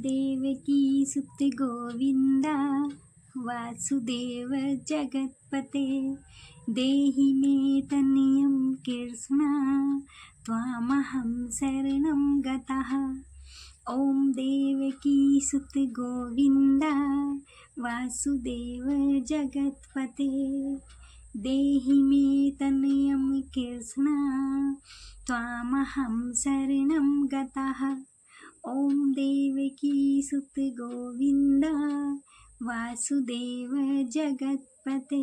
देवकी सुत गोविंद वासुदेव जगत्पते देहि मे तनयं कृष्ण त्वामहं शरणं गतः। ॐ देवकी सुत गोविंद वासुदेव जगत्पते देहि मे तनयं कृष्ण त्वामहं शरणं गतः। ॐ देवकी सुत गोविंद वासुदेव जगत्पते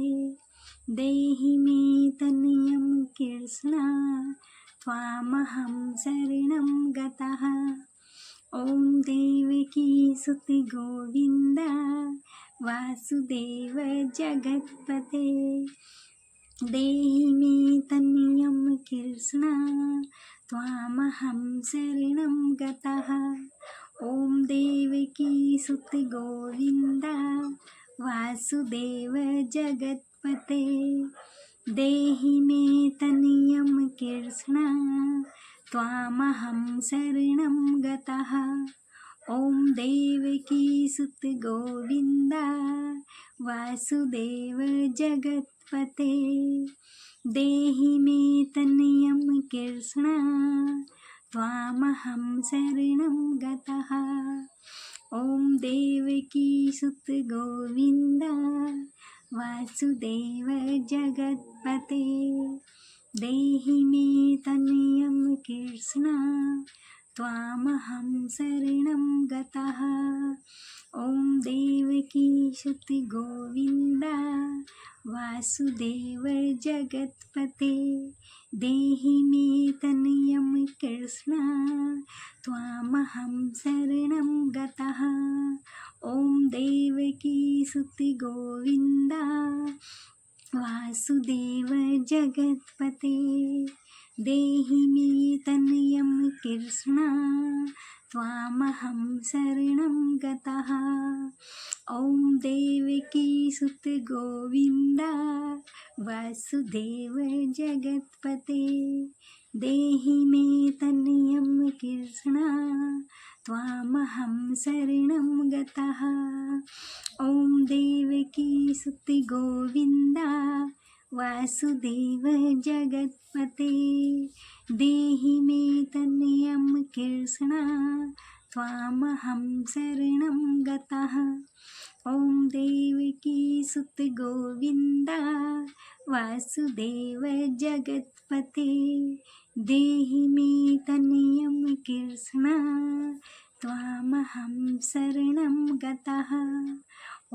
देहि मे तनयं कृष्ण त्वामहं शरणं गतः। ॐ देवकी सुत गोविंद वासुदेव जगत्पते देहि मे तनयं कृष्ण त्वामहं शरणं गतः। ॐ देवकी सुत गोविंद वासुदेव जगत्पते देहि मे तनयं कृष्ण त्वामहं शरणं गतः। ॐ देवकी सुत गोविंद वासुदेव जगत्पते देहि मे तनयं कृष्ण त्वामहं शरणं गतः। ॐ देवकी सुत गोविंद वासुदेव जगत्पते देहि मे तनयं कृष्ण त्वामहं शरणं गतः। ॐ देवकी सुत गोविंद वासुदेव जगत्पते देहि मे तनयं कृष्ण त्वामहं शरणं गतः। ॐ देवकी सुत गोविंद वासुदेव जगत्पते देहि मे तनयं कृष्ण त्वामहं शरणं गतः। ॐ देवकी सुत गोविंद वासुदेव जगत्पते देहि मे तनयं कृष्ण त्वामहं शरणं गतः। ॐ देवकी सुत गोविंद वासुदेव जगत्पते देहि मे तनयं कृष्ण त्वामहं शरणं गतः। ॐ देवकी सुत गोविंद वासुदेव जगत्पते देहि मे तनयं कृष्ण त्वामहं शरणं गतः।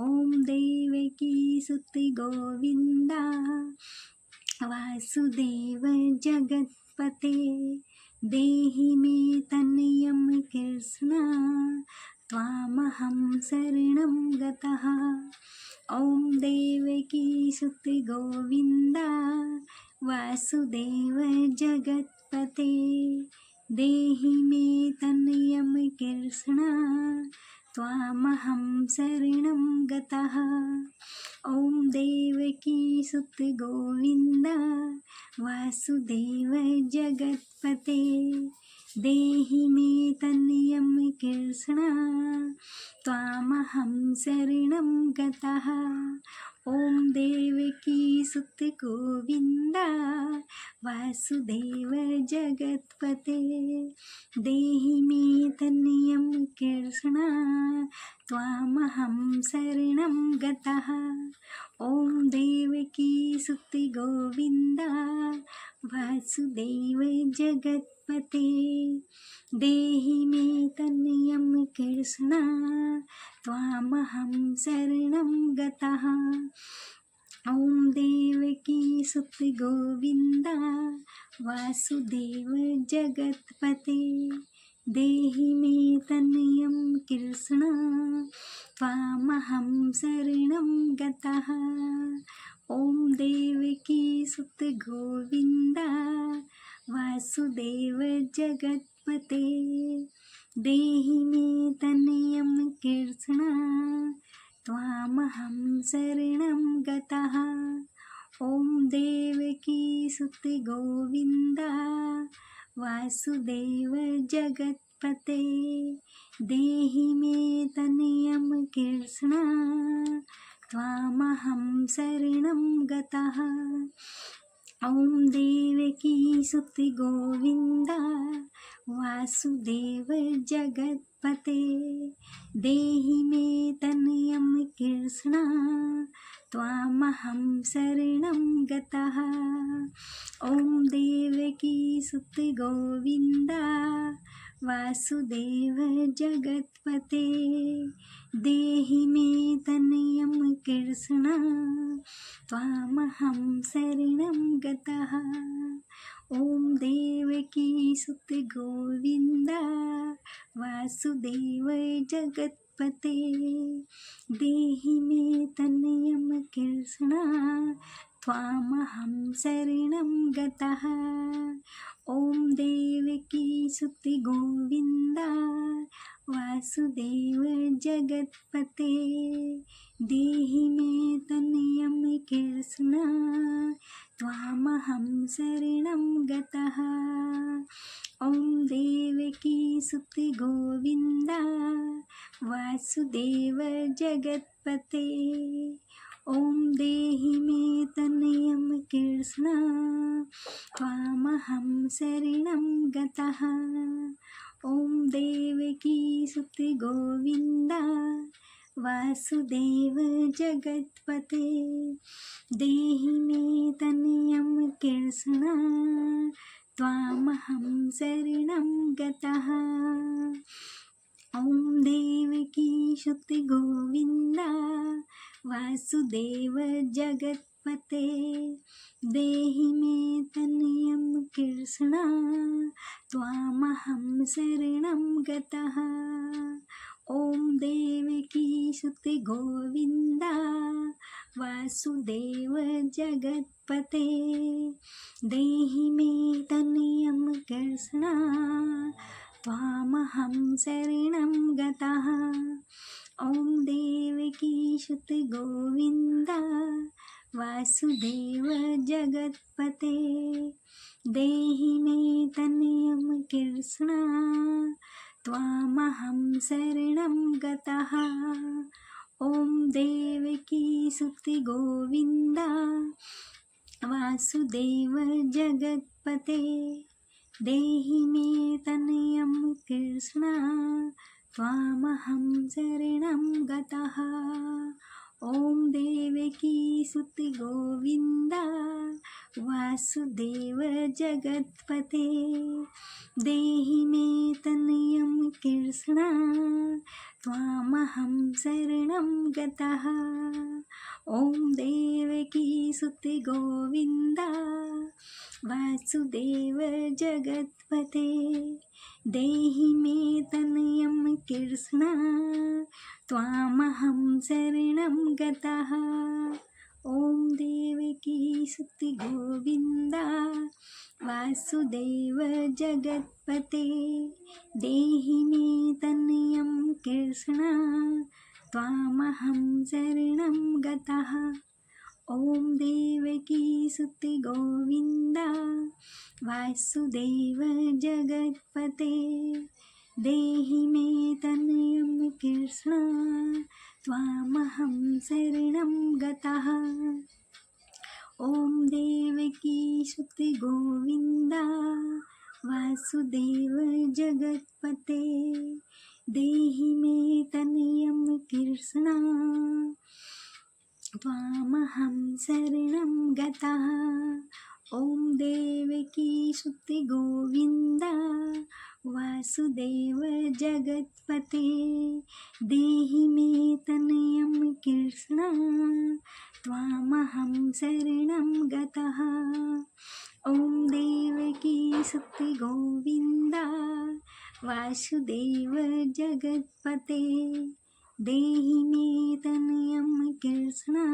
ॐ देवकी सुत गोविंद वासुदेव जगत्पते देहि मे तनयं कृष्ण त्वामहं शरणं गतः। ॐ देवकी सुत गोविंद वासुदेव जगत्पते देहि मे तनयं कृष्ण त्वामहं शरणं गतः। ॐ देवकी सुत गोविंद वासुदेव जगत्पते देहि मे तनयं कृष्ण त्वामहं शरणं गतः। ॐ देवकी सुत गोविंद वासुदेव जगत्पते देहि मे तनयं कृष्ण त्वामहं शरणं गतः। ॐ देवकी सुत गोविंद वासुदेव जगत्पते देहि मे तनयं कृष्ण त्वामहं शरणं गतः। ॐ देवकी सुत गोविंद वासुदेव जगत्पते देहि मे तनयं कृष्ण त्वामहं शरणं गतः। ॐ देवकी सुत गोविंद वासुदेव जगत्पते देहि मे तनयं कृष्ण त्वामहं शरणं गतः। ॐ देवकी सुत गोविंद वासुदेव जगत्पते जगत्पते देहि मे तनयं कृष्ण त्वामहं शरणं गतः। ॐ देवकी सुति गोविन्द वासुदेव जगत्पते देहि मे तनयं कृष्ण त्वामहं शरणं गतः। ॐ देवकी सुति गोविन्द वासुदेव जगत्पते देहि मे तनयं कृष्ण त्वामहं शरणं गतः। ॐ देवकी सुति गोविन्द वासुदेव जगत्पते देहि मे तनयं कृष्ण त्वामहं शरणं गतः। ॐ देवकी सुति गोविन्द वासुदेव जगत्पते देहि मे तनयं कृष्ण त्वामहं शरणं गतः। ॐ देवकी सुति गोविन्द वासुदेव जगत्पते ॐ देहि मे तनयं कृष्ण त्वामहं शरणं गतः। ॐ देवकी सुति गोविन्द वासुदेव जगत्पते देहि मे तनयं कृष्ण त्वामहं शरणं गतः। ॐ देवकी सुति गोविन्द वासुदेव जगत्पते देहि मे तनयं कृष्ण त्वामहं शरणं गतः। ॐ देवकी सुति गोविन्द वासुदेव जगत्पते देहि मे तनयं कृष्ण त्वामहं शरणं गतः। ॐ देवकी सुति गोविन्द वासुदेव जगत्पते देहि मे तनयं कृष्ण त्वामहं शरणं गतः। ॐ देवकी सुति गोविन्द वासुदेव जगत्पते देहि मे तनयं कृष्ण त्वामहं शरणं गतः। ॐ देवकी सुति गोविन्द वासुदेव जगत्पते देहि मे तनयं कृष्ण त्वामहं शरणं गतः। ॐ देवकी सुति गोविन्द वासुदेव जगत्पते देहि मे तनयं कृष्ण त्वामहं शरणं गतः। ॐ देवकी सुति गोविन्द वासुदेव जगत्पते देहि मे तनयं कृष्ण त्वामहं शरणं गतः। ॐ देवकी सुति गोविन्द वासुदेव जगत्पते देहि मे तनयं कृष्ण त्वामहं शरणं गतः। ॐ देवकी सुति गोविन्द वासुदेव जगत्पते देहि मे तनयं कृष्ण त्वामहं शरणं गतः। ॐ देवकी सुति गोविन्द वासुदेव जगत्पते देहि मे तनयं कृष्ण त्वामहं शरणं गतः। ॐ देवकी सुति गोविन्द वासुदेव जगत्पते देहि मे तनयं कृष्ण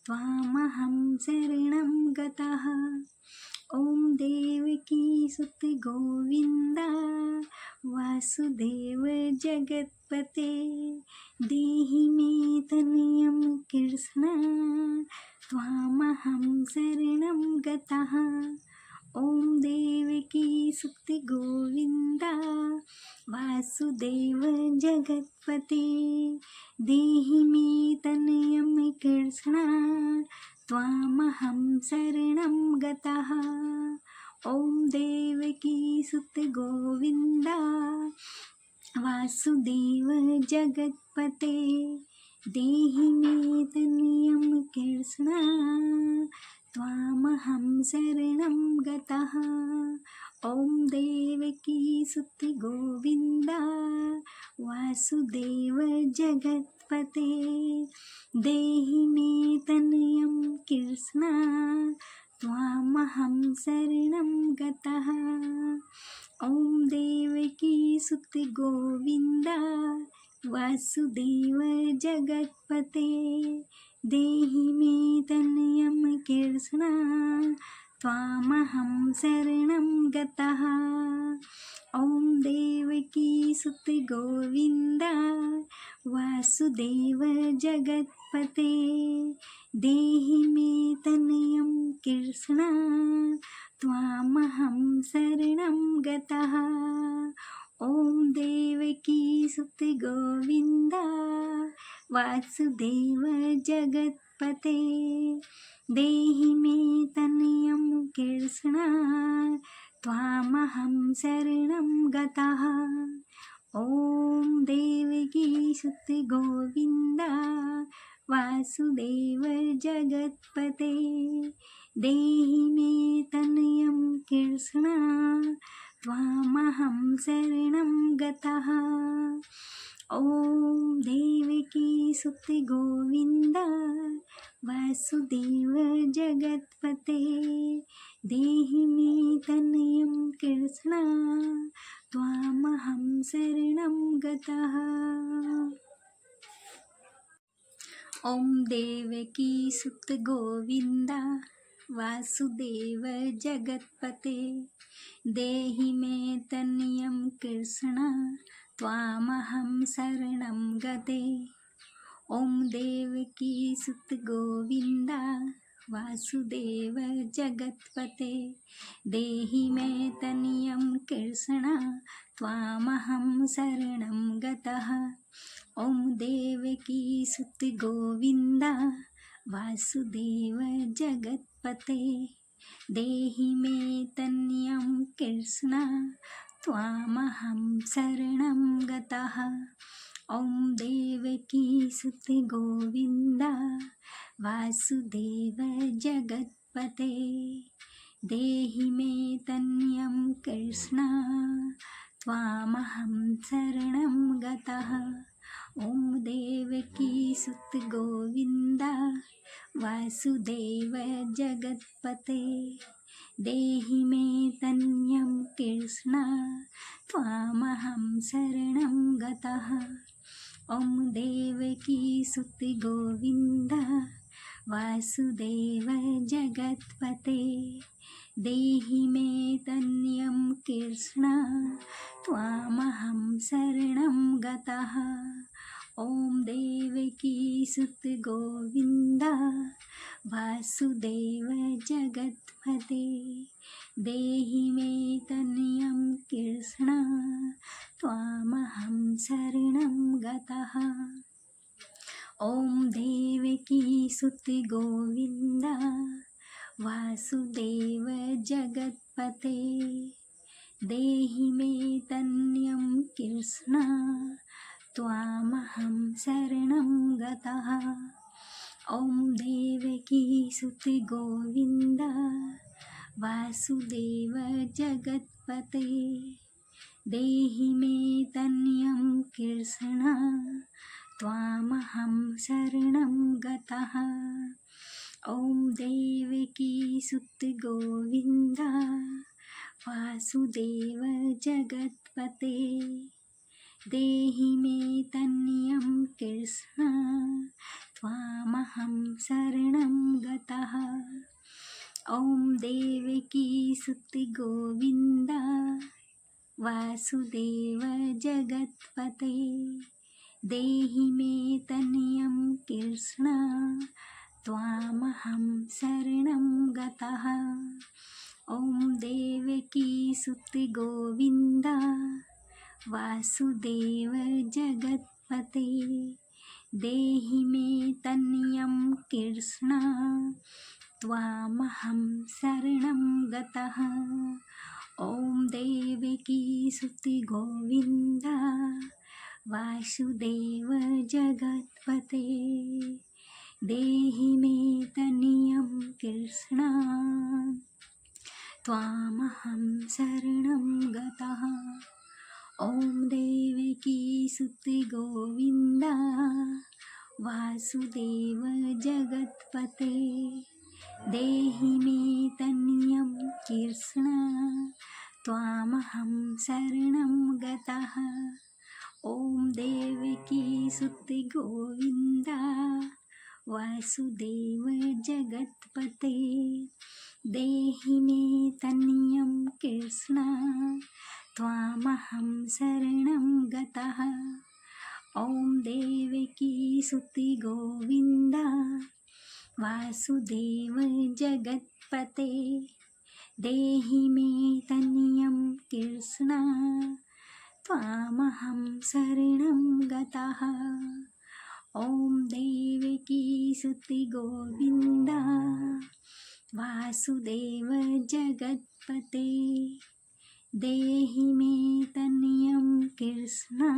त्वामहं शरणं गतः। ॐ देवकी सुति गोविन्द वासुदेव जगत्पते देहि मे तनयं कृष्ण त्वामहं शरणं गतः। ॐ देवकी सुत गोविन्द वासुदेव जगत्पते देहि मे तनयं कृष्ण त्वामहं शरणं गतः। ॐ देवकी सुत गोविन्द वासुदेव जगत्पते देहि मे तनयं कृष्ण त्वामहं शरणं गतः। ॐ देवकी सुत गोविन्द वासुदेव जगत्पते देहि मे तनयं कृष्ण त्वामहं शरणं गतः। ॐ देवकी सुत गोविन्द वासुदेव जगत्पते देहि मे तनयं कृष्ण त्वामहं शरणं गतः। ॐ देवकी सुत गोविन्द वासुदेव जगत्पते देहि मे तनयं कृष्ण त्वामहं शरणं गतः। ॐ देवकी सुत गोविन्द वासुदेव जगत्पते देहि मे तनयं कृष्ण त्वामहं शरणं गतः। ॐ देवकी सुत गोविन्द वासुदेव जगत्पते देहि मे तनयं कृष्ण त्वामहं शरणं गतः। ॐ देवकी सुत गोविन्द वासुदेव जगत्पते देहि मे तनयं कृष्ण त्वामहं शरणं गतः। ॐ देवकी सुत गोविन्द वासुदेव जगत्पते देहि मे तनयं कृष्ण त्वामहं शरणं गते। ॐ देवकी सुत गोविन्द वासुदेव जगत्पते देहि मे तनयं कृष्ण त्वामहं शरणं गतः। ॐ देवकी सुत गोविन्द वासुदेव जगत्पते देहि मे तनयं कृष्ण त्वामहं शरणं गतः। ॐ देवकी सुत गोविन्द वासुदेव जगत्पते देहि मे तनयं कृष्ण त्वामहं शरणं गतः। ॐ देवकी सुत गोविन्द वासुदेव जगत्पते देहि मे तनयं कृष्ण त्वामहं शरणं गतः। ॐ देवकी सुत गोविन्द वासुदेव जगत्पते देहि मे तनयं कृष्ण त्वामहं शरणं गतः। ॐ देवकी सुत गोविन्द वासुदेव जगत्पते देहि मे तनयं कृष्ण त्वामहं शरणं गतः। ॐ देवकी सुत गोविन्द वासुदेव जगत्पते देहि मे तनयं कृष्ण त्वामहं शरणं गतः। ॐ देवकी सुत गोविन्द वासुदेव जगत्पते देहि मे तनयं कृष्ण त्वामहं शरणं गतः। ॐ देवकी सुत गोविन्द वासुदेव जगत्पते देहि मे तनयं कृष्ण त्वामहं शरणं गतः। ॐ देवकी सुत गोविन्द वासुदेव जगत्पते देहि मे तनयं कृष्ण त्वामहं शरणं गतः। ॐ देवकी सुते गोविन्द वासुदेव जगत्पते देहि मे तनयं कृष्ण त्वामहं शरणं गतः। ॐ देवकी सुते गोविन्द वासुदेव जगत्पते देहि मे तनयं कृष्ण त्वामहं शरणं गतः। ॐ देवकी सुते गोविन्द वासुदेव जगत्पते देहि मे तनयं कृष्ण त्वामहं शरणं गतः। ॐ देवकी सुते गोविन्द वासुदेव जगत्पते देहि मे तनयं कृष्ण त्वामहं शरणं गतः। ॐ देवकी सुते गोविन्द वासुदेव जगत्पते देहि मे तनयं कृष्ण त्वामहं शरणं गतः। ॐ देवकी सुते गोविन्द वासुदेव जगत्पते देहि मे तनयं कृष्ण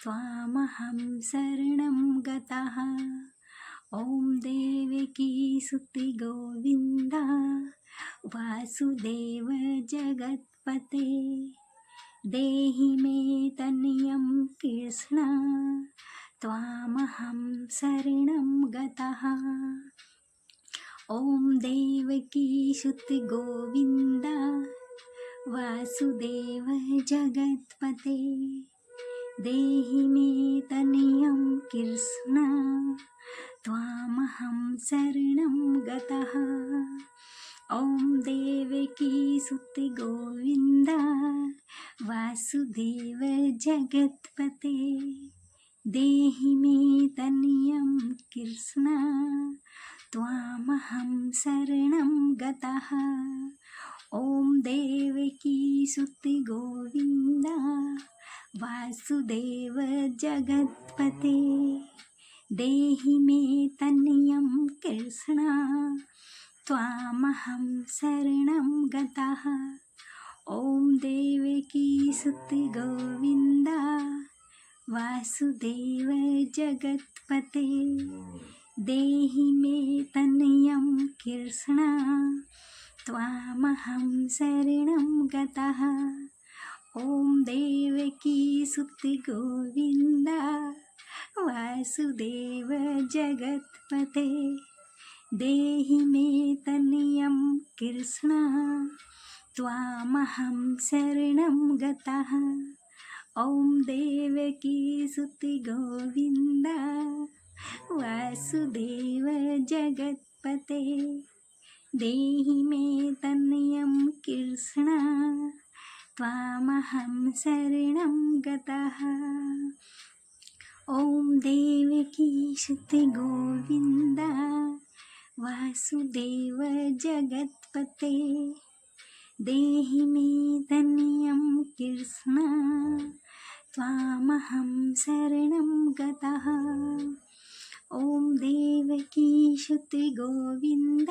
त्वामहं शरणं गतः। ॐ देवकी सुते गोविन्द वासुदेव जगत्पते देहि मे तनयं कृष्ण त्वामहं शरणं गतः। ॐ देवकी सुते गोविन्द वासुदेव जगत्पते देहि मे तनयं कृष्ण त्वामहं शरणं गतः। ॐ देवकी सुते गोविन्द वासुदेव जगत्पते देहि मे तनयं कृष्ण त्वामहं शरणं गतः। ॐ देवकी सुते गोविन्द वासुदेव जगत्पते देहि मे तनयं कृष्ण त्वामहं शरणं गतः। ॐ देवकी सुते गोविन्द वासुदेव जगत्पते देहि मे तनयं कृष्ण त्वामहं शरणं गतः। ॐ देवकी सुते गोविन्द वासुदेव जगत्पते देहि मे तनयं कृष्ण त्वामहं शरणं गतः। ॐ देवकी सुते गोविन्द वासुदेव जगत्पते देहि मे तनयं कृष्ण त्वामहं शरणं गतः। ॐ देवकी सुते गोविन्द वासुदेव जगत्पते देहि मे तनयं कृष्ण त्वामहं शरणं गतः। ॐ देवकी सुते गोविन्द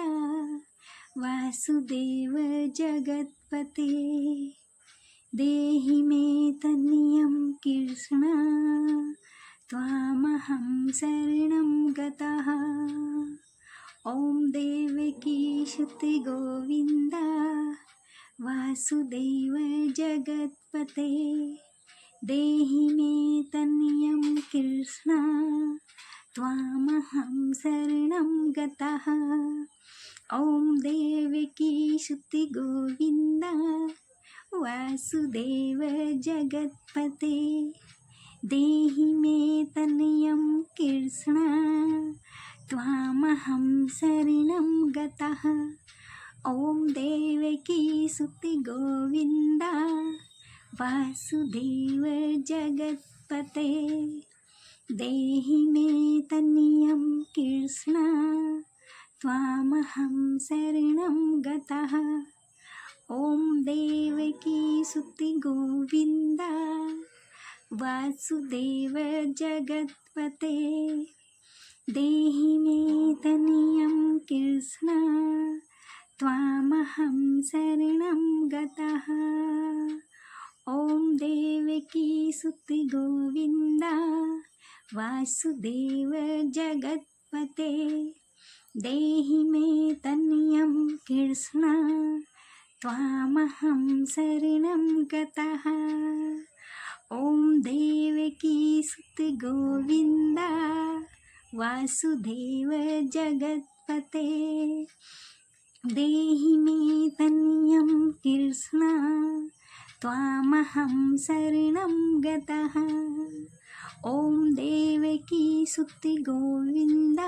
वासुदेव जगत्पते देहि मे तनयं कृष्ण त्वामहं शरणं गतः। ॐ देवकी सुते गोविन्द वासुदेव जगत्पते देहि मे तनयं कृष्ण त्वामहं शरणं गतः। ॐ देवकी सुते गोविन्द वासुदेव जगत्पते देहि मे तनयं कृष्ण त्वामहं शरणं गतः। ॐ देवकी सुते गोविन्द वासुदेव जगत्पते देहि मे तनयं कृष्ण त्वामहं शरणं गतः। ॐ देवकी सुति गोविन्द वासुदेव जगत्पते देहि मे तनियं कृष्ण त्वामहं शरणं गतः। ॐ देवकी सुति गोविन्द वासुदेव जगत्पते देहि मे तनियं कृष्ण त्वामहं शरणं गतः। ॐ देवकी सुति गोविन्द वासुदेव जगत्पते देहि मे तनियं कृष्ण त्वामहं शरणं गतः। ॐ देवकी सुति गोविन्द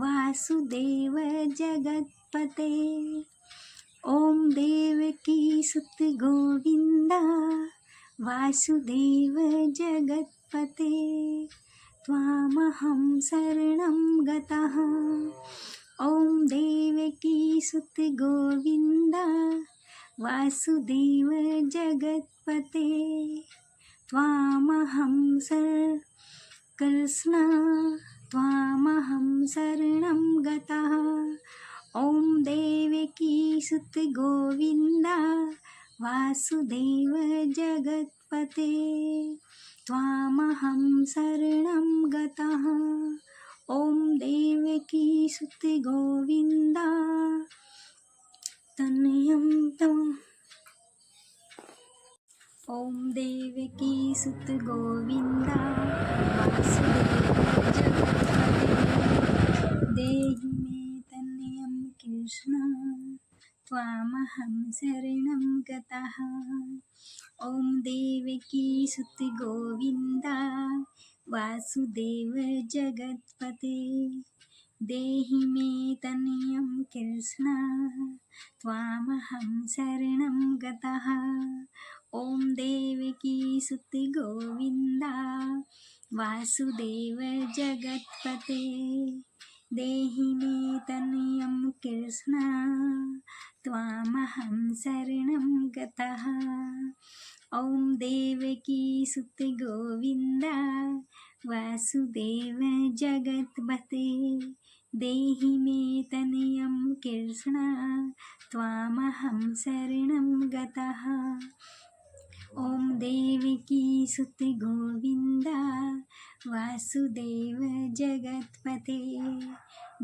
वासुदेव जगत्पते ॐ देवकी सुति गोविन्द वासुदेव जगत्पते त्वामहं शरणं गतः। ॐ देवकी सुति गोविन्द वासुदेव जगत्पते त्वामहं कृष्ण त्वामहं शरणं गतः। ॐ देवकी सुति गोविन्द वासुदेव जगत्पते त्वामहं शरणं गतः। ॐ देवकी सुति गोविन्द तनयं तम्। ॐ देवकी सुत गोविन्द वासुदेव जगत्पते देहि मे तनयं कृष्ण त्वामहं शरणं गतः। ॐ देवकी सुत गोविन्द वासुदेव जगत्पते देहि मे तनयं कृष्ण त्वामहं शरणं गतः। ॐ देवकी सुति गोविन्द वासुदेव जगत्पते देहि मे तनयं कृष्ण त्वामहं शरणं गतः। ॐ देवकी सुति गोविन्द वासुदेव जगत्पते देहि मे तनयं कृष्ण त्वामहं शरणं गतः। ॐ देवकी सुति गोविन्द वासुदेव जगत्पते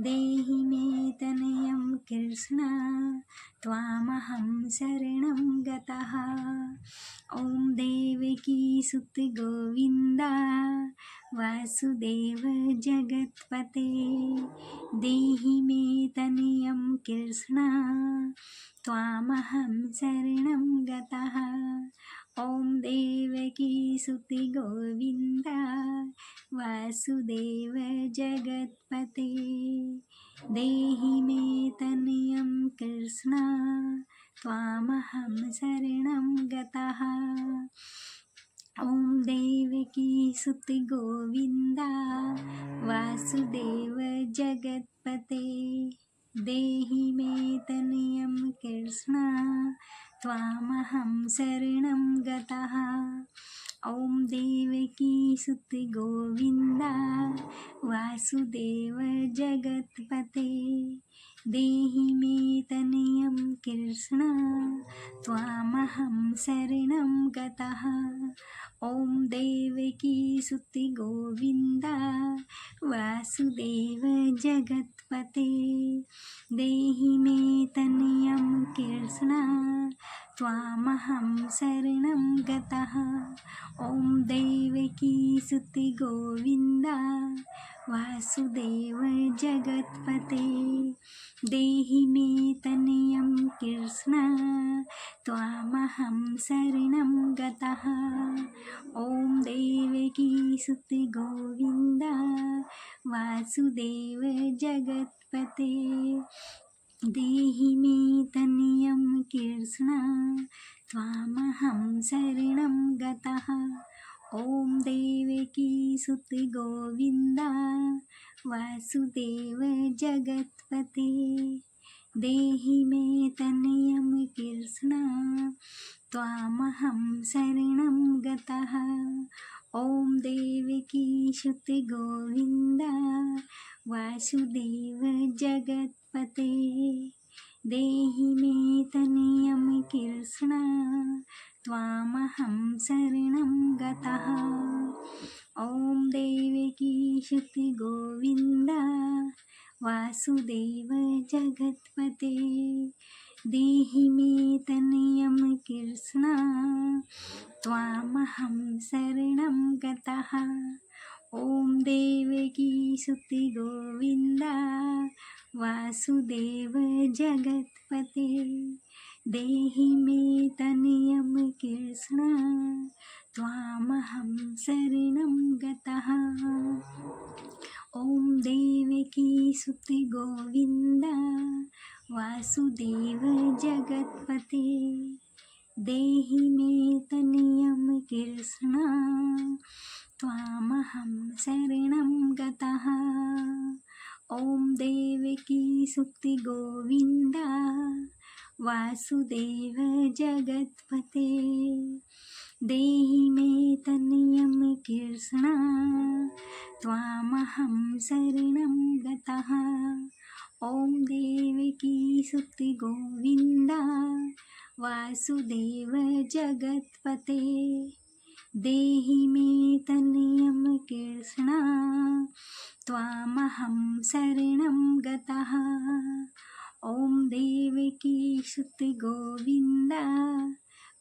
देहि मे तनयं कृष्ण त्वामहं शरणं गतः। ॐ देवकी सुति गोविन्द वासुदेव जगत्पते देहि मे तनयं कृष्ण त्वामहं शरणं गतः। ॐ देवकी सुति गोविन्द वासुदेव जगत्पते देहि मे तनयं कृष्ण त्वामहं शरणं गतः। ॐ देवकी सुति गोविन्द वासुदेव जगत्पते देहि मे तनयं कृष्ण त्वामहं शरणं गतः। ॐ देवकी सुति गोविन्द वासुदेव जगत्पते देहि मे तनयं कृष्ण त्वामहं शरणं गतः। ॐ देवकी सुति गोविन्द वासुदेव जगत्पते देहि मे तनयं कृष्ण त्वामहं शरणं गतः। ॐ देवकी सुति गोविन्द वासुदेव जगत्पते देहि मे तनयं कृष्ण त्वामहं शरणं गतः। ॐ देवकी सुति गोविन्द वासुदेव जगत्पते देहि मे तनयं कृष्ण त्वामहं शरणं गतः। ॐ देवकी सुति गोविन्द वासुदेव जगत्पते देहि मे तनयं कृष्ण त्वामहं शरणं गतः। ॐ देवकी शुति गोविन्द वासुदेव जगत्पते देहि मे तनयं कृष्ण त्वामहं शरणं गतः। ॐ देवकी शुति गोविन्द वासुदेव जगत्पते देहि मे तनयं कृष्ण त्वामहं शरणं गतः। ॐ देवकी शुति गोविन्द वासुदेव जगत्पते देहि मे तनयं कृष्ण त्वामहं शरणं गतः। ॐ देवकी शुति गोविन्द वासुदेव जगत्पते देहि मे तनयं कृष्ण त्वामहं शरणं गतः। ॐ देवकी शुति गोविन्द वासुदेव जगत्पते देहि मे तनयं कृष्ण त्वामहं शरणं गतः। ॐ देवकी शुति गोविन्द वासुदेव जगत्पते देहि मे तनयं कृष्ण त्वामहं शरणं गतः। ॐ देवकी शुति गोविन्द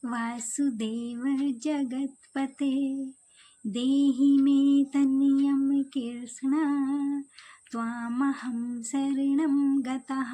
वासुदेव जगत्पते देहि मे तनयं कृष्ण त्वामहं शरणं गतः।